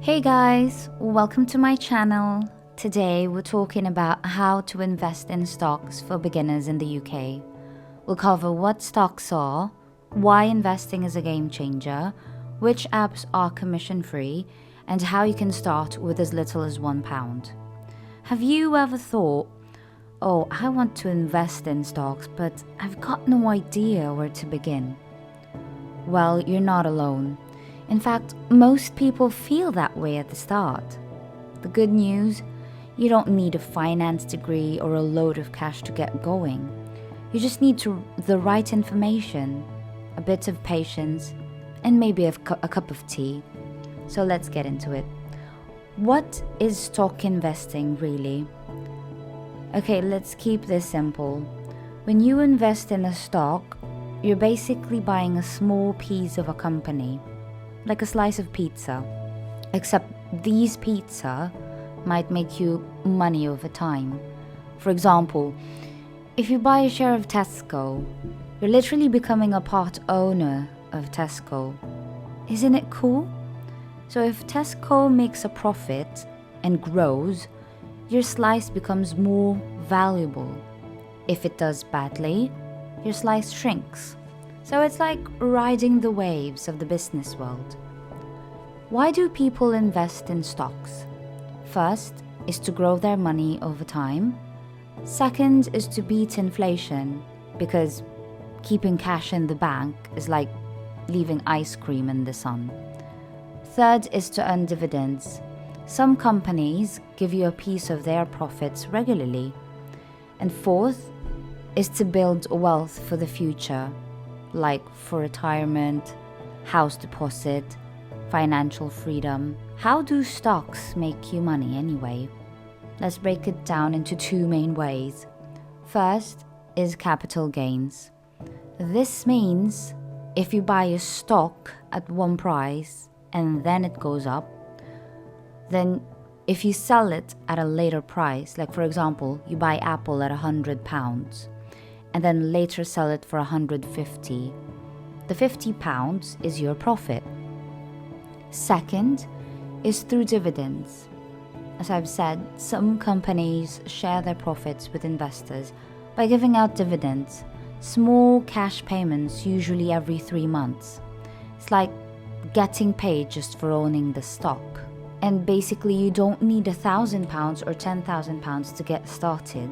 Hey guys, welcome to my channel. Today we're talking about how to invest in stocks for beginners in the UK. We'll cover what stocks are, why investing is a game changer, which apps are commission free, and how you can start with as little as £1. Have you ever thought, oh, I want to invest in stocks, but I've got no idea where to begin? Well, you're not alone. In fact, most people feel that way at the start. The good news, you don't need a finance degree or a load of cash to get going. You just need the right information, a bit of patience, and maybe a cup of tea. So let's get into it. What is stock investing really? Okay, let's keep this simple. When you invest in a stock, you're basically buying a small piece of a company, like a slice of pizza, except these pizza might make you money over time. For example, if you buy a share of Tesco, you're literally becoming a part owner of Tesco. Isn't it cool? So if Tesco makes a profit and grows, your slice becomes more valuable. If it does badly, your slice shrinks. So it's like riding the waves of the business world. Why do people invest in stocks? First is to grow their money over time. Second is to beat inflation, because keeping cash in the bank is like leaving ice cream in the sun. Third is to earn dividends. Some companies give you a piece of their profits regularly. And fourth is to build wealth for the future, like for retirement, house deposit, financial freedom. How do stocks make you money anyway? Let's break it down into two main ways. First is capital gains. This means if you buy a stock at one price and then it goes up, then if you sell it at a later price, like for example, you buy Apple at £100 and then later sell it for 150, the £50 is your profit. Second is through dividends. As I've said, some companies share their profits with investors by giving out dividends, small cash payments usually every 3 months. It's like getting paid just for owning the stock. And basically you don't need £1,000 or £10,000 to get started.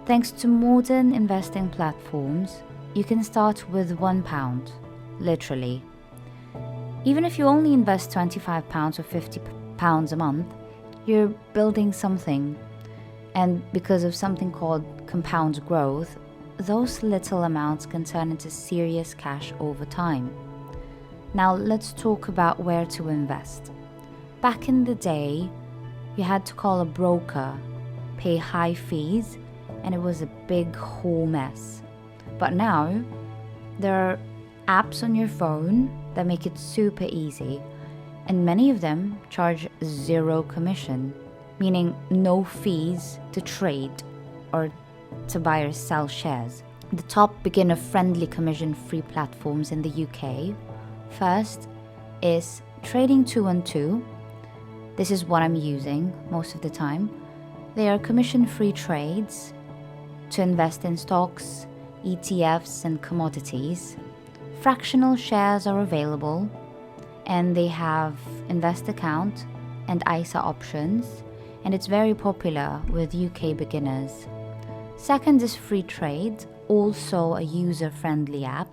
Thanks to modern investing platforms, you can start with £1, literally. Even if you only invest £25 or £50 a month, you're building something. And because of something called compound growth, those little amounts can turn into serious cash over time. Now let's talk about where to invest. Back in the day, you had to call a broker, pay high fees, and it was a big whole mess. But now, there are apps on your phone that make it super easy, and many of them charge zero commission, meaning no fees to trade or to buy or sell shares. The top beginner-friendly commission-free platforms in the UK, first is Trading 212. This is what I'm using most of the time. They are commission-free trades to invest in stocks, ETFs, and commodities. Fractional shares are available, and they have invest account and ISA options, and it's very popular with UK beginners. Second is Free Trade, also a user-friendly app,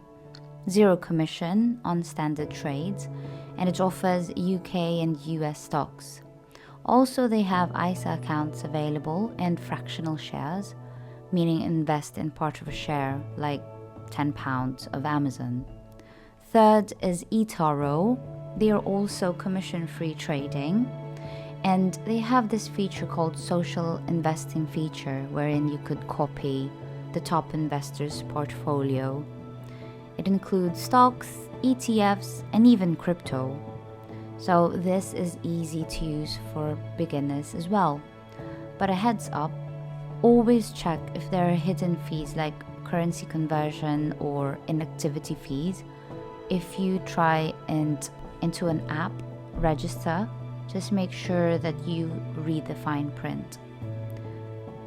zero commission on standard trades, and it offers UK and US stocks. Also, they have ISA accounts available and fractional shares, meaning invest in part of a share, like £10 of Amazon. Third is eToro. They are also commission-free trading, and they have this feature called social investing feature, wherein you could copy the top investors' portfolio. It includes stocks, ETFs, and even crypto. So this is easy to use for beginners as well. But a heads up, always check if there are hidden fees like currency conversion or inactivity fees. If you try and into an app register Just make sure that you read the fine print.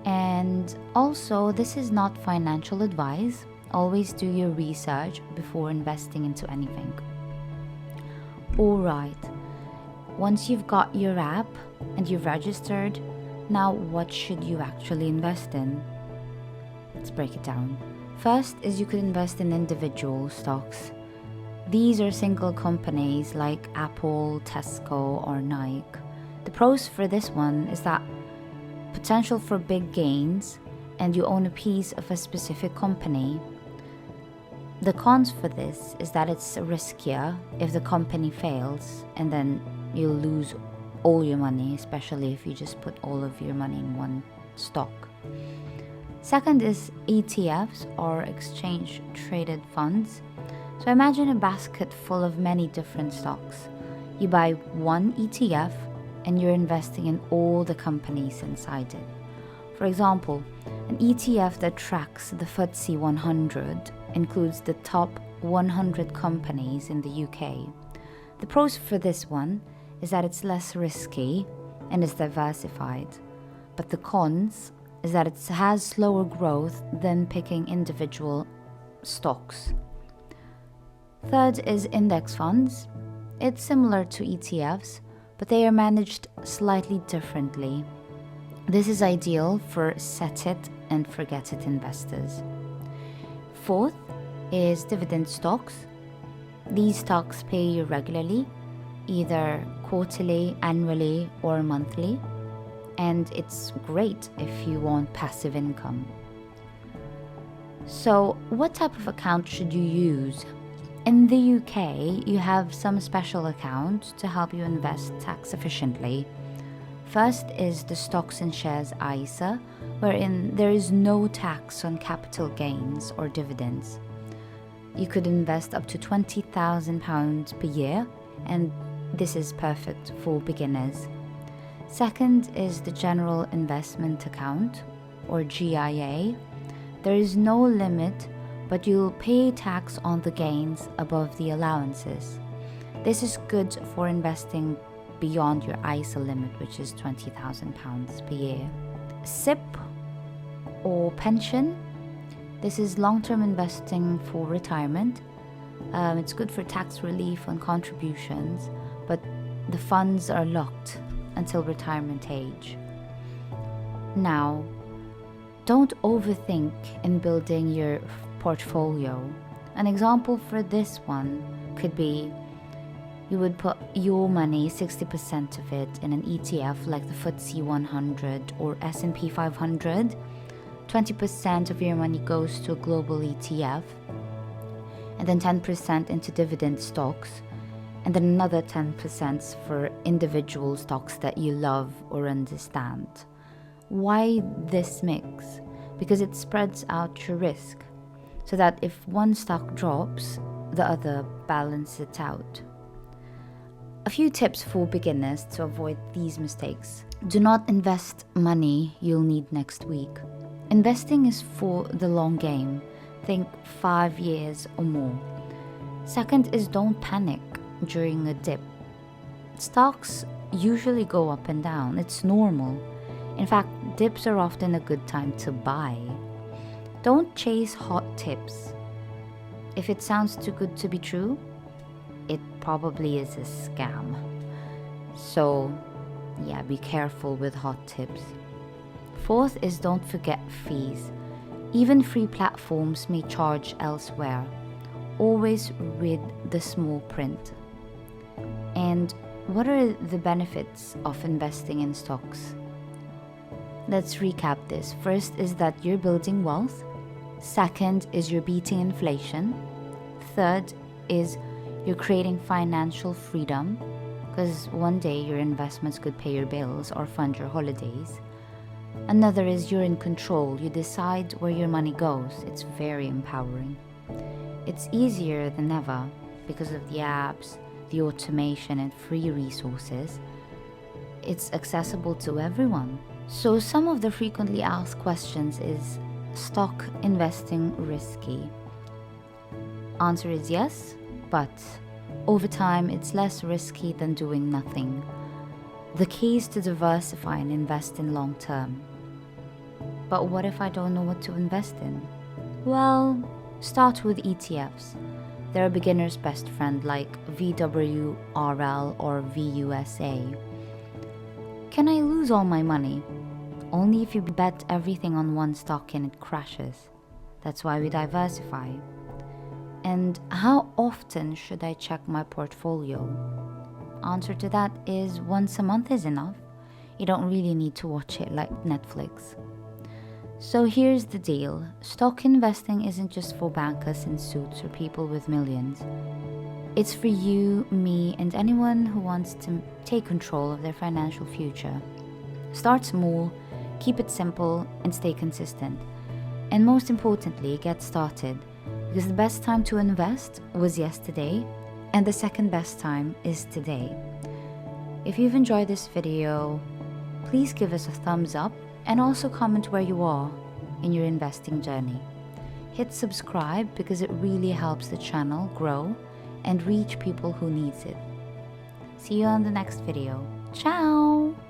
And also, this is not financial advice. Always do your research before investing into anything. Alright, once you've got your app and you've registered, now what should you actually invest in? Let's break it down. First is you could invest in individual stocks. These are single companies like Apple, Tesco, or Nike. The pros for this one is that potential for big gains and you own a piece of a specific company. The cons for this is that it's riskier if the company fails and then you'll lose all your money, especially if you just put all of your money in one stock. Second is ETFs, or exchange traded funds. So imagine a basket full of many different stocks. You buy one ETF and you're investing in all the companies inside it. For example, an ETF that tracks the FTSE 100 includes the top 100 companies in the UK. The pros for this one is that it's less risky and is diversified. But the cons is that it has slower growth than picking individual stocks. Third is index funds. It's similar to ETFs, but they are managed slightly differently. This is ideal for set it and forget it investors. Fourth is dividend stocks. These stocks pay you regularly, either quarterly, annually, or monthly, and it's great if you want passive income. So, what type of account should you use? In the UK, you have some special accounts to help you invest tax efficiently. First is the Stocks and Shares ISA, wherein there is no tax on capital gains or dividends. You could invest up to £20,000 per year, and this is perfect for beginners. Second is the General Investment Account, or GIA. There is no limit, but you'll pay tax on the gains above the allowances. This is good for investing beyond your ISA limit, which is £20,000 per year. SIP, or pension. This is long-term investing for retirement. It's good for tax relief on contributions, but the funds are locked until retirement age. Now, don't overthink in building your portfolio. An example for this one could be you would put your money, 60% of it, in an ETF like the FTSE 100 or S&P 500. 20% of your money goes to a global ETF, and then 10% into dividend stocks, and then another 10% for individual stocks that you love or understand. Why this mix? Because it spreads out your risk, so that if one stock drops, the other balances it out. A few tips for beginners to avoid these mistakes. Do not invest money you'll need next week. Investing is for the long game. Think 5 years or more. Second is don't panic during a dip. Stocks usually go up and down. It's normal. In fact, dips are often a good time to buy. Don't chase hot tips. If it sounds too good to be true, it probably is a scam. So, yeah, be careful with hot tips. Fourth is don't forget fees. Even free platforms may charge elsewhere. Always read the small print. And what are the benefits of investing in stocks? Let's recap this. First is that you're building wealth. Second is you're beating inflation. Third is you're creating financial freedom, because one day your investments could pay your bills or fund your holidays. Another is you're in control. You decide where your money goes. It's very empowering. It's easier than ever because of the apps, the automation, and free resources. It's accessible to everyone. So some of the frequently asked questions is, stock investing risky? Answer is yes, but over time it's less risky than doing nothing. The key is to diversify and invest in long term. But what if I don't know what to invest in? Well, start with ETFs. They're a beginner's best friend like VWRL or VUSA. Can I lose all my money? Only if you bet everything on one stock and it crashes. That's why we diversify. And how often should I check my portfolio? Answer to that is once a month is enough. You don't really need to watch it like Netflix. So here's the deal. Stock investing isn't just for bankers in suits or people with millions. It's for you, me, and anyone who wants to take control of their financial future. Start small, keep it simple, and stay consistent. And most importantly, get started. Because the best time to invest was yesterday, and the second best time is today. If you've enjoyed this video, please give us a thumbs up and also comment where you are in your investing journey. Hit subscribe because it really helps the channel grow and reach people who needs it. See you on the next video. Ciao!